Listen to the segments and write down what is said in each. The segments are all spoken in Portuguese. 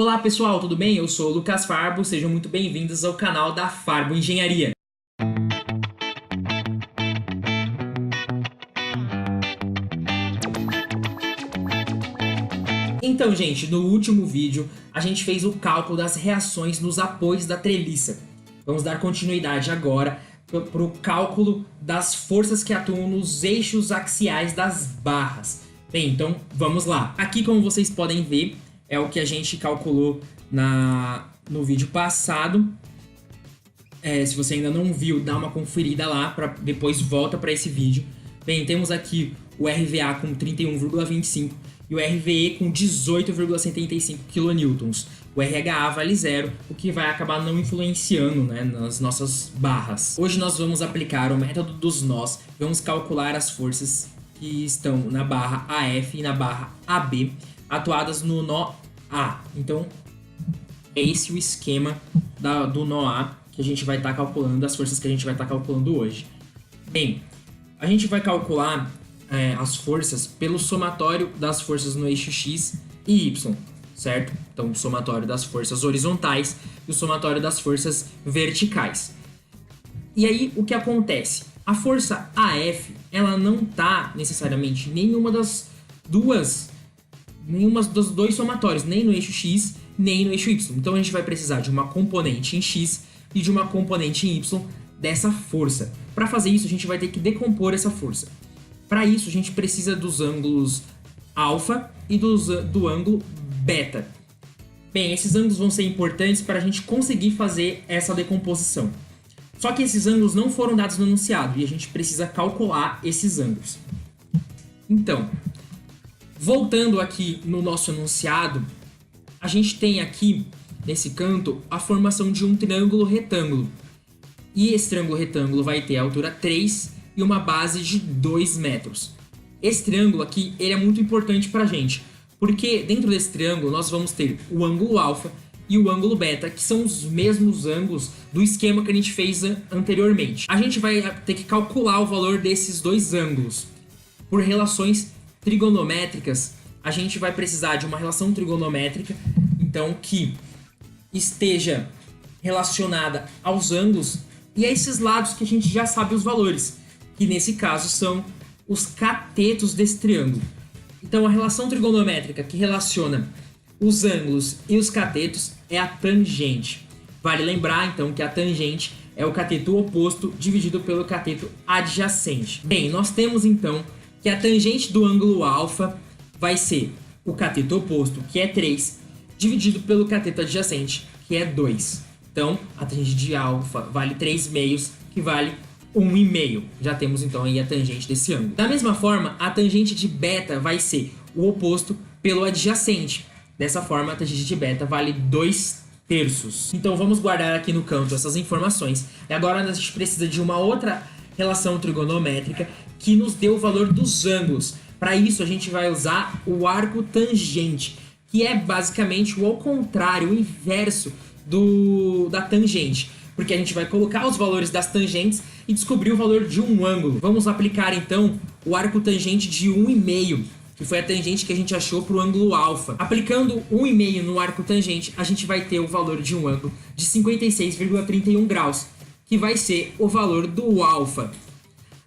Olá pessoal, tudo bem? Eu sou o Lucas Farbo, sejam muito bem-vindos ao canal da Farbo Engenharia. Então, gente, no último vídeo a gente fez o cálculo das reações nos apoios da treliça. Vamos dar continuidade agora para o cálculo das forças que atuam nos eixos axiais das barras. Bem, então vamos lá. Aqui, como vocês podem ver, é o que a gente calculou no vídeo passado. Se você ainda não viu, dá uma conferida lá, depois volta para esse vídeo. Bem, temos aqui o RVA com 31,25 e o RVE com 18,75 kN. O RHA vale 0, o que vai acabar não influenciando, né, nas nossas barras. Hoje nós vamos aplicar o método dos nós, vamos calcular as forças que estão na barra AF e na barra AB, atuadas no nó A. Então, é esse o esquema do nó A que a gente vai estar calculando, as forças que a gente vai estar calculando hoje. Bem, a gente vai calcular as forças pelo somatório das forças no eixo X e Y, certo? Então, o somatório das forças horizontais e o somatório das forças verticais. E aí, o que acontece? A força AF, ela não está necessariamente nenhuma dos dois somatórios, nem no eixo X, nem no eixo Y. Então a gente vai precisar de uma componente em X e de uma componente em Y dessa força. Para fazer isso, a gente vai ter que decompor essa força. Para isso, a gente precisa dos ângulos alfa e do ângulo beta. Bem, esses ângulos vão ser importantes para a gente conseguir fazer essa decomposição. Só que esses ângulos não foram dados no enunciado e a gente precisa calcular esses ângulos. Então, voltando aqui no nosso enunciado, a gente tem aqui, nesse canto, a formação de um triângulo retângulo. E esse triângulo retângulo vai ter a altura 3 e uma base de 2 metros. Esse triângulo aqui, ele é muito importante pra gente, porque dentro desse triângulo nós vamos ter o ângulo alfa e o ângulo beta, que são os mesmos ângulos do esquema que a gente fez anteriormente. A gente vai ter que calcular o valor desses dois ângulos. Por relações trigonométricas, a gente vai precisar de uma relação trigonométrica, então, que esteja relacionada aos ângulos e a esses lados que a gente já sabe os valores, que nesse caso são os catetos desse triângulo. Então, a relação trigonométrica que relaciona os ângulos e os catetos é a tangente. Vale lembrar, então, que a tangente é o cateto oposto dividido pelo cateto adjacente. Bem, nós temos, então, que a tangente do ângulo alfa vai ser o cateto oposto, que é 3, dividido pelo cateto adjacente, que é 2. Então, a tangente de alfa vale 3 meios, que vale 1,5. Já temos, então, aí a tangente desse ângulo. Da mesma forma, a tangente de beta vai ser o oposto pelo adjacente. Dessa forma, a tangente de beta vale 2/3. Então, vamos guardar aqui no canto essas informações. E agora a gente precisa de uma outra relação trigonométrica que nos dê o valor dos ângulos. Para isso, a gente vai usar o arco tangente, que é basicamente o ao contrário, o inverso da tangente, porque a gente vai colocar os valores das tangentes e descobrir o valor de um ângulo. Vamos aplicar, então, o arco tangente de 1,5, que foi a tangente que a gente achou para o ângulo alfa. Aplicando 1,5 no arco tangente, a gente vai ter o valor de um ângulo de 56,31 graus, que vai ser o valor do alfa.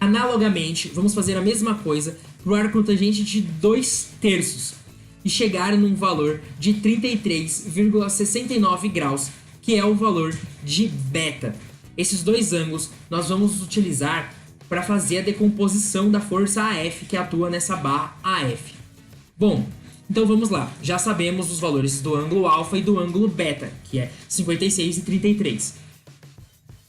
Analogamente, vamos fazer a mesma coisa para o arco tangente de 2/3 e chegar num valor de 33,69 graus, que é o valor de beta. Esses dois ângulos nós vamos utilizar para fazer a decomposição da força AF que atua nessa barra AF. Bom, então vamos lá. Já sabemos os valores do ângulo alfa e do ângulo beta, que é 56 e 33.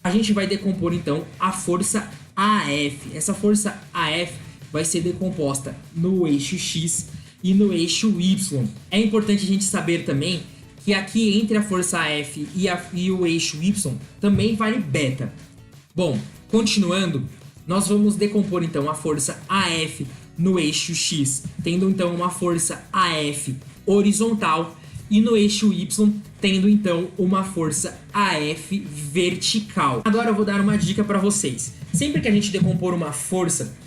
A gente vai decompor então a força AF. Essa força AF vai ser decomposta no eixo X e no eixo Y. É importante a gente saber também que aqui entre a força AF e o eixo Y também vale beta. Bom, continuando, nós vamos decompor então a força AF no eixo X, tendo então uma força AF horizontal, e no eixo Y tendo então uma força AF vertical. Agora eu vou dar uma dica para vocês. Sempre que a gente decompor uma força,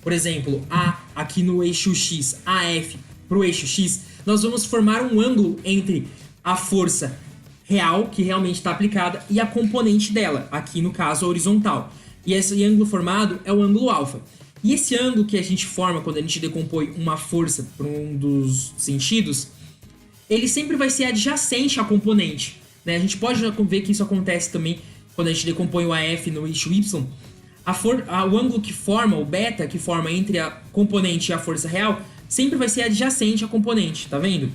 por exemplo, A aqui no eixo X, AF para o eixo X, nós vamos formar um ângulo entre a força real, que realmente está aplicada, e a componente dela, aqui no caso a horizontal. E esse ângulo formado é o ângulo alfa. E esse ângulo que a gente forma quando a gente decompõe uma força por um dos sentidos, ele sempre vai ser adjacente à componente, né? A gente pode ver que isso acontece também quando a gente decompõe o AF no eixo Y. O ângulo que forma, o beta, que forma entre a componente e a força real, sempre vai ser adjacente à componente, tá vendo?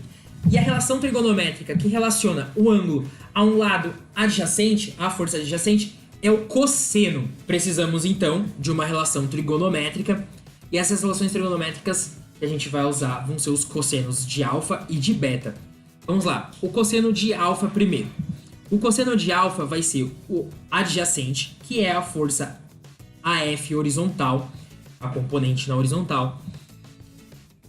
E a relação trigonométrica que relaciona o ângulo a um lado adjacente, a força adjacente, é o cosseno. Precisamos, então, de uma relação trigonométrica, e essas relações trigonométricas que a gente vai usar vão ser os cossenos de alfa e de beta. Vamos lá, o cosseno de alfa primeiro. O cosseno de alfa vai ser o adjacente, que é a força AF horizontal, a componente na horizontal,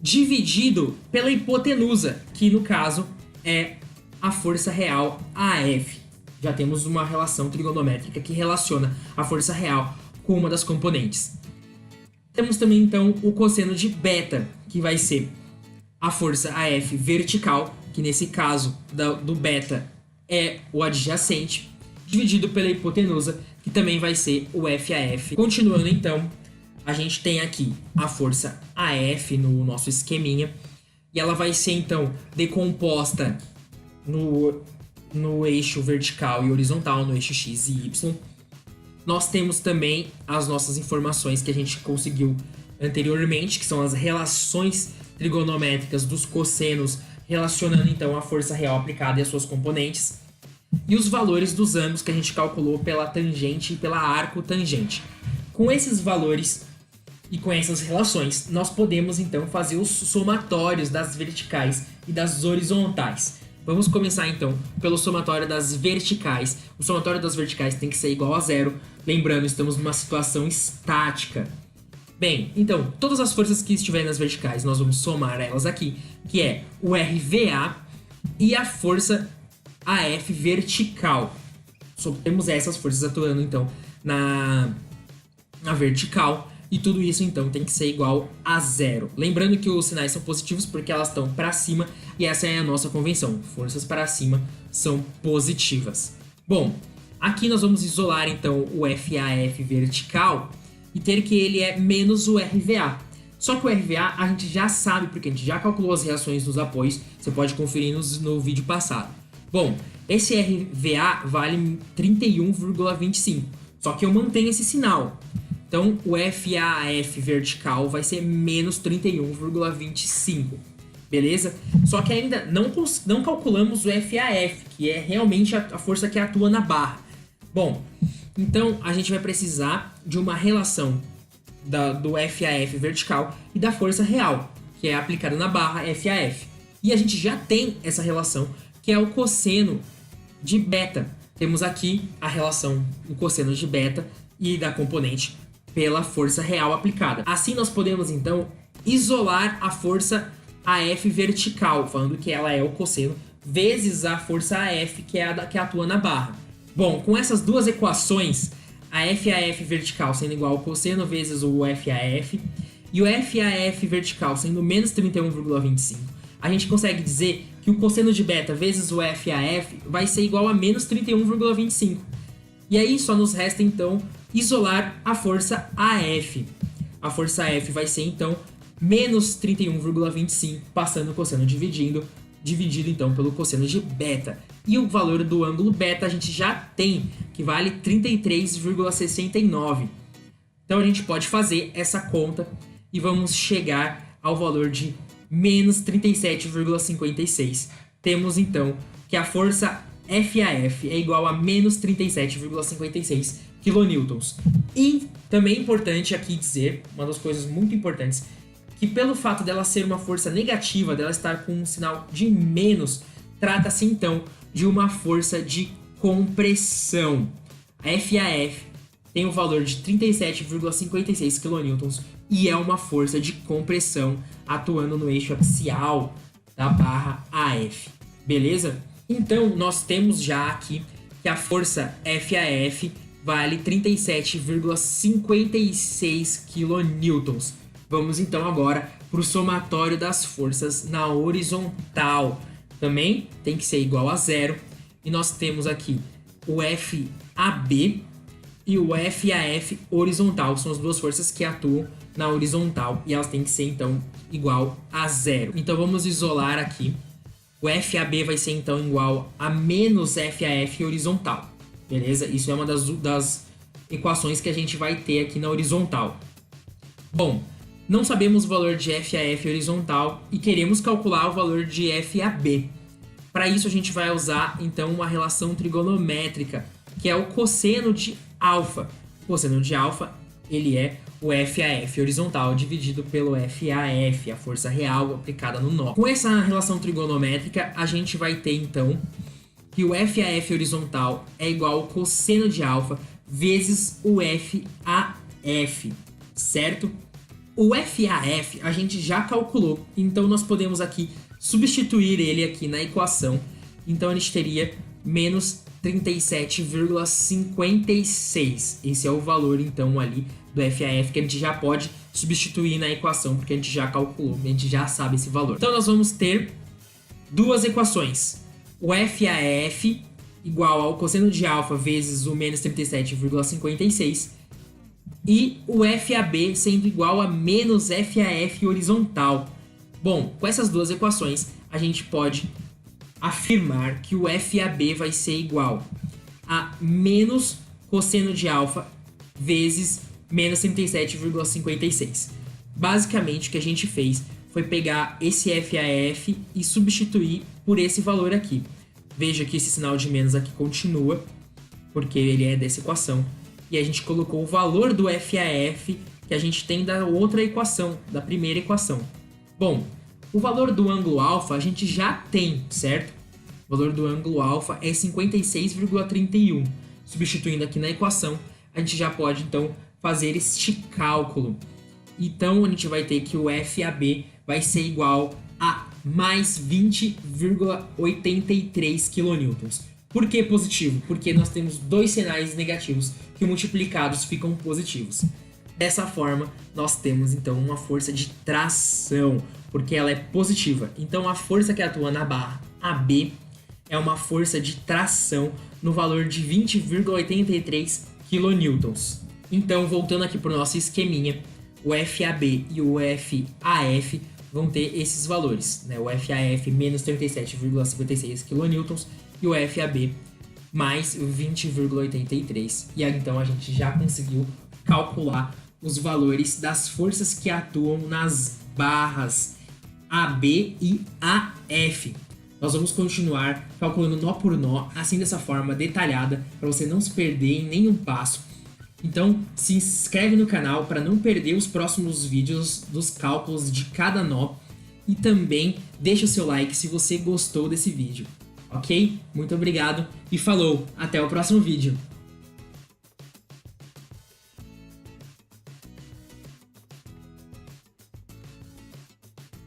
dividido pela hipotenusa, que no caso é a força real AF. Já temos uma relação trigonométrica que relaciona a força real com uma das componentes. Temos também então o cosseno de beta, que vai ser a força AF vertical, que nesse caso do beta é o adjacente, dividido pela hipotenusa, que também vai ser o FAF. Continuando então, a gente tem aqui a força AF no nosso esqueminha, e ela vai ser então decomposta no eixo vertical e horizontal, no eixo X e Y. Nós temos também as nossas informações que a gente conseguiu anteriormente, que são as relações trigonométricas dos cossenos, relacionando então a força real aplicada e as suas componentes, e os valores dos ângulos que a gente calculou pela tangente e pela arco tangente. Com esses valores e com essas relações, nós podemos então fazer os somatórios das verticais e das horizontais. Vamos começar então pelo somatório das verticais. O somatório das verticais tem que ser igual a zero. Lembrando, estamos numa situação estática. Bem, então, todas as forças que estiverem nas verticais, nós vamos somar elas aqui, que é o RVA e a força AF vertical. Só temos essas forças atuando então na vertical. E tudo isso, então, tem que ser igual a zero. Lembrando que os sinais são positivos porque elas estão para cima e essa é a nossa convenção. Forças para cima são positivas. Bom, aqui nós vamos isolar, então, o FAF vertical e ter que ele é menos o RVA. Só que o RVA a gente já sabe porque a gente já calculou as reações dos apoios. Você pode conferir no vídeo passado. Bom, esse RVA vale 31,25. Só que eu mantenho esse sinal. Então, o FAF vertical vai ser menos 31,25, beleza? Só que ainda não calculamos o FAF, que é realmente a força que atua na barra. Bom, então a gente vai precisar de uma relação do FAF vertical e da força real, que é aplicada na barra FAF. E a gente já tem essa relação, que é o cosseno de beta. Temos aqui a relação do cosseno de beta e da componente pela força real aplicada. Assim nós podemos então isolar a força AF vertical, falando que ela é o cosseno vezes a força AF, que é a que atua na barra. Bom, com essas duas equações, a FAF vertical sendo igual ao cosseno vezes o FAF e o FAF vertical sendo menos 31,25, a gente consegue dizer que o cosseno de beta vezes o FAF vai ser igual a menos 31,25. E aí só nos resta então isolar a força AF. A força AF vai ser então menos 31,25, passando o cosseno dividido então pelo cosseno de beta. E o valor do ângulo beta a gente já tem, que vale 33,69. Então a gente pode fazer essa conta e vamos chegar ao valor de menos 37,56. Temos então que a força FAF é igual a menos 37,56 kilonewtons. E também é importante aqui dizer, uma das coisas muito importantes, que pelo fato dela ser uma força negativa, dela estar com um sinal de menos, trata-se então de uma força de compressão. A FAF tem o valor de 37,56 kilonewtons e é uma força de compressão atuando no eixo axial da barra AF. Beleza? Então, nós temos já aqui que a força FAF vale 37,56 kN. Vamos então agora para o somatório das forças na horizontal. também tem que ser igual a 0. E nós temos aqui o FAB e o FAF horizontal. São as duas forças que atuam na horizontal e elas têm que ser, então, igual a 0. Então, vamos isolar aqui. O FAB vai ser, então, igual a menos FAF horizontal. Beleza? Isso é uma das equações que a gente vai ter aqui na horizontal. Bom, não sabemos o valor de FAF horizontal e queremos calcular o valor de FAB. Para isso, a gente vai usar, então, uma relação trigonométrica, que é o cosseno de alfa. O cosseno de alfa, ele é o FAF horizontal dividido pelo FAF, a força real aplicada no nó. Com essa relação trigonométrica, a gente vai ter, então, que o FAF horizontal é igual ao cosseno de alfa vezes o FAF, certo? O FAF a gente já calculou, então nós podemos aqui substituir ele aqui na equação. Então a gente teria menos 37,56. Esse é o valor, então, ali do FAF, que a gente já pode substituir na equação, porque a gente já calculou, a gente já sabe esse valor. Então nós vamos ter duas equações. O FAF igual ao cosseno de alfa vezes o menos 37,56 e o FAB sendo igual a menos FAF horizontal. Bom, com essas duas equações, a gente pode afirmar que o FAB vai ser igual a menos cosseno de alfa vezes menos 37,56. Basicamente, o que a gente fez foi pegar esse FAF e substituir por esse valor aqui. Veja que esse sinal de menos aqui continua, porque ele é dessa equação. E a gente colocou o valor do FAF que a gente tem da outra equação, da primeira equação. Bom, o valor do ângulo alfa a gente já tem, certo? O valor do ângulo alfa é 56,31. Substituindo aqui na equação, a gente já pode, então, fazer este cálculo. Então, a gente vai ter que o FAB vai ser igual a mais 20,83 kN. Por que positivo? Porque nós temos dois sinais negativos que multiplicados ficam positivos. Dessa forma, nós temos então uma força de tração, porque ela é positiva. Então a força que atua na barra AB é uma força de tração no valor de 20,83 kN. Então, voltando aqui para o nosso esqueminha, o FAB e o FAF vão ter esses valores, né? O FAF menos 37,56 kN e o FAB mais 20,83. E aí, então, a gente já conseguiu calcular os valores das forças que atuam nas barras AB e AF. Nós vamos continuar calculando nó por nó, assim dessa forma detalhada, para você não se perder em nenhum passo. Então, se inscreve no canal para não perder os próximos vídeos dos cálculos de cada nó. E também deixa o seu like se você gostou desse vídeo, ok? Muito obrigado e falou! Até o próximo vídeo!